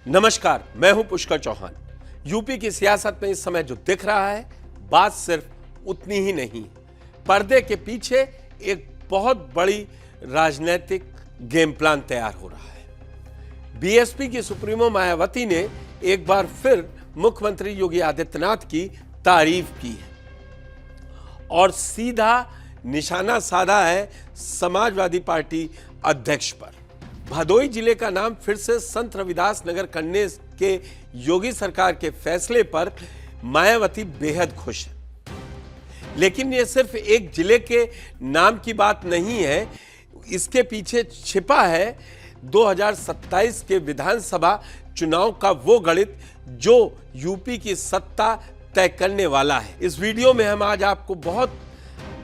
नमस्कार, मैं हूं पुष्कर चौहान। यूपी की सियासत में इस समय जो दिख रहा है, बात सिर्फ उतनी ही नहीं। पर्दे के पीछे एक बहुत बड़ी राजनीतिक गेम प्लान तैयार हो रहा है। बीएसपी की सुप्रीमो मायावती ने एक बार फिर मुख्यमंत्री योगी आदित्यनाथ की तारीफ की है और सीधा निशाना साधा है समाजवादी पार्टी अध्यक्ष पर। भदोही जिले का नाम फिर से संत रविदास नगर करने के योगी सरकार के फैसले पर मायावती बेहद खुश है। लेकिन यह सिर्फ एक जिले के नाम की बात नहीं है, इसके पीछे छिपा है 2027 के विधानसभा चुनाव का वो गणित जो यूपी की सत्ता तय करने वाला है। इस वीडियो में हम आज आपको बहुत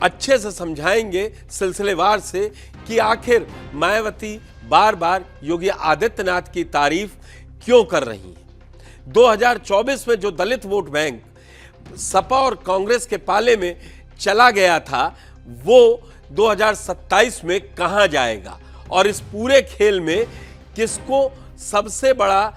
अच्छे से समझाएंगे सिलसिलेवार से कि आखिर मायावती बार बार योगी आदित्यनाथ की तारीफ क्यों कर रही हैं। 2024 में जो दलित वोट बैंक सपा और कांग्रेस के पाले में चला गया था, वो 2027 में कहां जाएगा और इस पूरे खेल में किसको सबसे बड़ा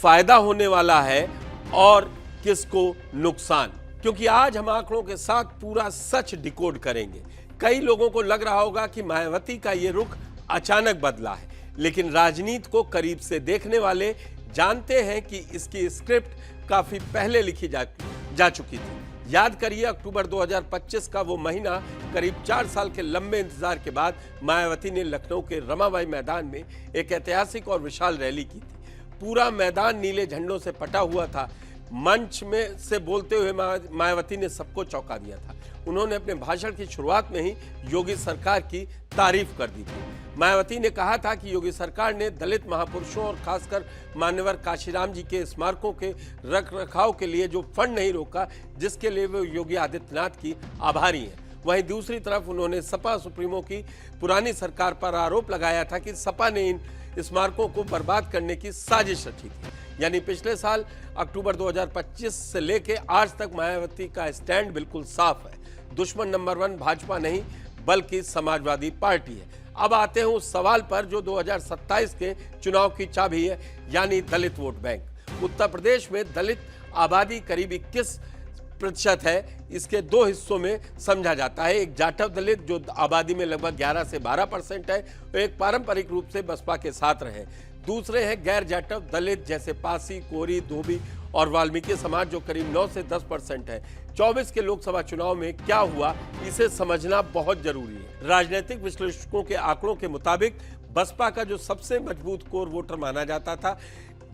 फायदा होने वाला है और किसको नुकसान। क्योंकि आज हम आंकड़ों के साथ पूरा सच डिकोड करेंगे। कई लोगों को लग रहा होगा कि मायावती का ये रुख अचानक बदला है, लेकिन राजनीति को करीब से देखने वाले जानते हैं कि इसकी स्क्रिप्ट काफी पहले लिखी जा चुकी थी। याद करिए, अक्टूबर 2025 का वो महीना, करीब 4 साल के लंबे इंतजार के बाद मायावती ने लखनऊ के रमाबाई मैदान में एक ऐतिहासिक और विशाल रैली की थी। पूरा मैदान नीले झंडों से पटा हुआ था। मंच में से बोलते हुए मायावती ने सबको चौंका दिया था। उन्होंने अपने भाषण की शुरुआत में ही योगी सरकार की तारीफ कर दी थी। मायावती ने कहा था कि योगी सरकार ने दलित महापुरुषों और खासकर मान्यवर काशीराम जी के स्मारकों के रख रखाव के लिए जो फंड नहीं रोका, जिसके लिए वे योगी आदित्यनाथ की आभारी हैं। वहीं दूसरी तरफ उन्होंने सपा सुप्रीमो की पुरानी सरकार पर आरोप लगाया था कि सपा ने इन स्मारकोों को बर्बाद करने की साजिश रची थी। यानी पिछले साल अक्टूबर 2025 से लेके आज तक मायावती का स्टैंड बिल्कुल साफ है। दुश्मन नंबर 1 भाजपा नहीं बल्कि समाजवादी पार्टी है। अब आते हैं उस सवाल पर जो 2027 के चुनाव की चाबी है, यानी दलित वोट बैंक। उत्तर प्रदेश में दलित आबादी करीब 21% है। इसके दो हिस्सों में समझा जाता है। एक जाटव दलित जो आबादी में लगभग 11 से 12% है, एक पारंपरिक रूप से बसपा के साथ रहे। दूसरे हैं गैर जाटव दलित जैसे पासी, कोरी, धोबी और वाल्मीकि समाज जो करीब 9 से 10% है। 24 के लोकसभा चुनाव में क्या हुआ, इसे समझना बहुत जरूरी है। राजनीतिक विश्लेषकों के आंकड़ों के मुताबिक बसपा का जो सबसे मजबूत कोर वोटर माना जाता था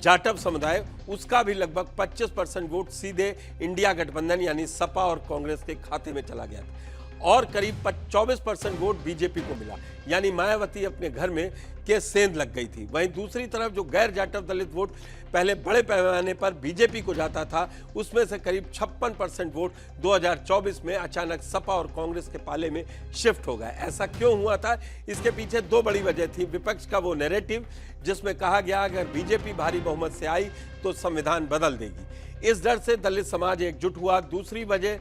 जाटव समुदाय, उसका भी लगभग 25% वोट सीधे इंडिया गठबंधन यानी सपा और कांग्रेस के खाते में चला गया था और करीब 24% वोट बीजेपी को मिला। यानी मायावती अपने घर में के सेंध लग गई थी। वहीं दूसरी तरफ जो गैर जाटव दलित वोट पहले बड़े पैमाने पर बीजेपी को जाता था, उसमें से करीब 56% वोट 2024 में अचानक सपा और कांग्रेस के पाले में शिफ्ट हो गए। ऐसा क्यों हुआ था? इसके पीछे दो बड़ी वजह थी। विपक्ष का वो नैरेटिव जिसमें कहा गया अगर बीजेपी भारी बहुमत से आई तो संविधान बदल देगी। इस डर से दलित समाज एकजुट हुआ। दूसरी वजह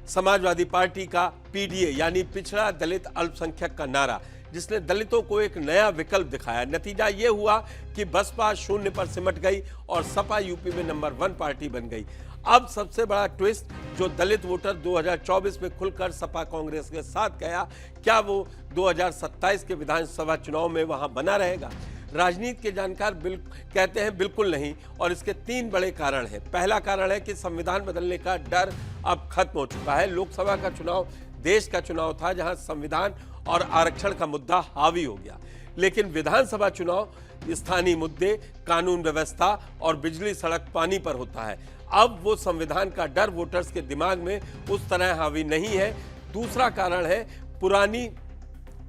समाजवादी पार्टी का पीडीए यानी पिछड़ा दलित अल्पसंख्यक का नारा, जिसने दलितों को एक नया विकल्प दिखाया। नतीजा यह हुआ कि बसपा शून्य पर सिमट गई और सपा यूपी में नंबर 1 पार्टी बन गई। अब सबसे बड़ा ट्विस्ट, जो दलित वोटर 2024 में खुलकर सपा कांग्रेस के साथ गया, क्या वो 2027 के विधानसभा चुनाव में वहां बना रहेगा? राजनीति के जानकार कहते हैं बिल्कुल नहीं, और इसके 3 बड़े कारण हैं। पहला कारण है कि संविधान बदलने का डर अब खत्म हो चुका है। लोकसभा का चुनाव देश का चुनाव था जहां संविधान और आरक्षण का मुद्दा हावी हो गया, लेकिन विधानसभा चुनाव स्थानीय मुद्दे, कानून व्यवस्था और बिजली सड़क पानी पर होता है। अब वो संविधान का डर वोटर्स के दिमाग में उस तरह हावी नहीं है। दूसरा कारण है पुरानी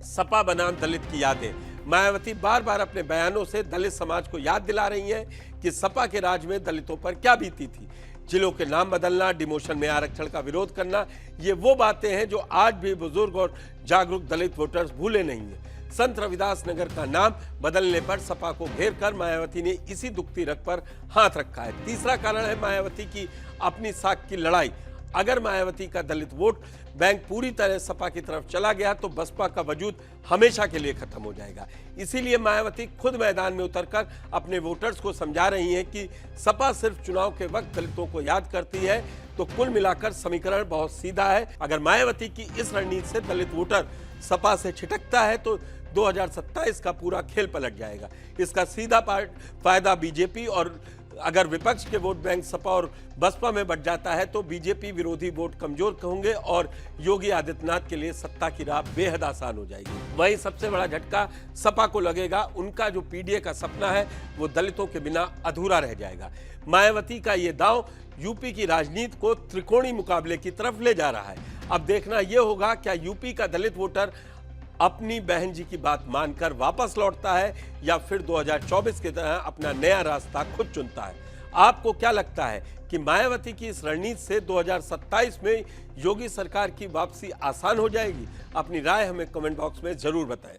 सपा बनाम दलित की यादें। मायावती बार बार अपने बयानों से दलित समाज को याद दिला रही हैं कि सपा के राज में दलितों पर क्या बीती थी। जिलों के नाम बदलना, डिमोशन में आरक्षण का विरोध करना, ये वो बातें हैं जो आज भी बुजुर्ग और जागरूक दलित वोटर्स भूले नहीं हैं। संत रविदास नगर का नाम बदलने पर सपा को घेर कर मायावती ने इसी दुखती रग पर हाथ रखा है। तीसरा कारण है मायावती की अपनी साख की लड़ाई। अगर मायावती का दलित वोट बैंक पूरी तरह सपा की तरफ चला गया तो बसपा का वजूद हमेशा के लिए खत्म हो जाएगा। इसीलिए मायावती खुद मैदान में उतरकर अपने वोटर्स को समझा रही हैं कि सपा सिर्फ चुनाव के वक्त दलितों को याद करती है। तो कुल मिलाकर समीकरण बहुत सीधा है। अगर मायावती की इस रणनीति से दलित वोटर सपा से छिटकता है तो 2027 का पूरा खेल पलट जाएगा। इसका सीधा फायदा बीजेपी, और अगर विपक्ष के वोट बैंक सपा और बसपा में बढ़ जाता है तो बीजेपी विरोधी वोट कमजोर होंगे और योगी आदित्यनाथ के लिए सत्ता की राह बेहद आसान हो जाएगी। वहीं सबसे बड़ा झटका सपा को लगेगा। उनका जो पीडीए का सपना है वो दलितों के बिना अधूरा रह जाएगा। मायावती का ये दांव यूपी की राजनीति को त्रिकोणीय मुकाबले की तरफ ले जा रहा है। अब देखना यह होगा क्या यूपी का दलित वोटर अपनी बहन जी की बात मानकर वापस लौटता है या फिर 2024 की तरह अपना नया रास्ता खुद चुनता है। आपको क्या लगता है कि मायावती की इस रणनीति से 2027 में योगी सरकार की वापसी आसान हो जाएगी? अपनी राय हमें कमेंट बॉक्स में जरूर बताएं।